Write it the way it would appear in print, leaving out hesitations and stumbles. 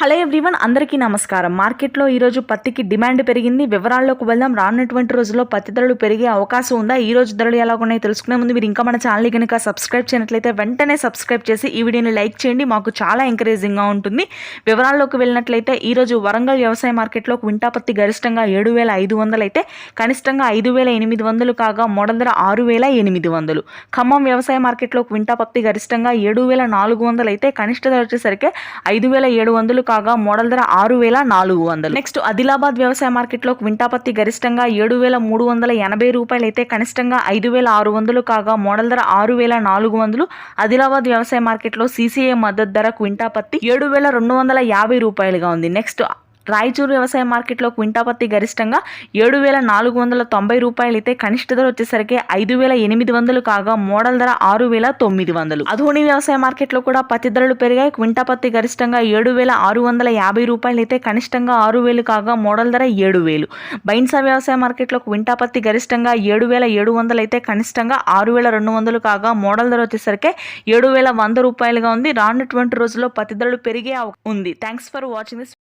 Hello everyone, అందరికీ నమస్కారం. మార్కెట్లో ఈరోజు పత్తికి డిమాండ్ పెరిగింది. వివరాల్లోకి వెళ్దాం. రానున్నటువంటి రోజుల్లో పత్తి ధరలు పెరిగే అవకాశం ఉందా? ఈ రోజు ధరలు ఎలా ఉన్నాయో తెలుసుకునే ముందు మీరు ఇంకా మన ఛానల్ని కనుక సబ్స్క్రైబ్ చేయనట్లయితే వెంటనే సబ్స్క్రైబ్ చేసి ఈ వీడియోని లైక్ చేయండి. మాకు చాలా ఎంకరేజింగ్గా ఉంటుంది. వివరాల్లోకి వెళ్ళినట్లయితే ఈరోజు వరంగల్ వ్యవసాయ మార్కెట్లో క్వింటా పత్తి గరిష్టంగా 7,500 అయితే కనిష్టంగా 5,800 కాగా మోడల్ ధర 6,800. ఖమ్మం వ్యవసాయ మార్కెట్లో క్వింటా పత్తి గరిష్టంగా 7,400 అయితే కనిష్ట ధర వచ్చేసరికి 5,700 కాగా మోడల్ ధర 6,400. నెక్స్ట్ ఆదిలాబాద్ వ్యవసాయ మార్కెట్లో క్వింటా పత్తి గరిష్టంగా 7,380 రూపాయలు అయితే కనిష్టంగా 5,600 కాగా మోడల్ ధర 6,400. ఆదిలాబాద్ వ్యవసాయ మార్కెట్లో CCI మద్దతు ధర క్వింటా పత్తి 7,250 రూపాయలుగా ఉంది. నెక్స్ట్ రాయచూరు వ్యవసాయ మార్కెట్లో క్వింటా పత్తి గరిష్టంగా 7,490 రూపాయలు అయితే కనిష్ట ధర వచ్చేసరికి 5,800 కాగా మోడల్ ధర 6,900. అధోని వ్యవసాయ మార్కెట్లో కూడా పత్తి ధరలు పెరిగాయి. క్వింటా పత్తి గరిష్టంగా 7,650 రూపాయలు అయితే కనిష్టంగా 6,000 కాగా మోడల్ ధర 7,000. బైన్సా వ్యవసాయ మార్కెట్లో క్వింటా పత్తి గరిష్టంగా 7,700 అయితే కనిష్టంగా 6,200 కాగా మోడల్ ధర వచ్చేసరికి 7,100 రూపాయలుగా ఉంది. రానున్నటువంటి రోజుల్లో పత్తి ధరలు పెరిగే ఉంది. Thanks for watching this.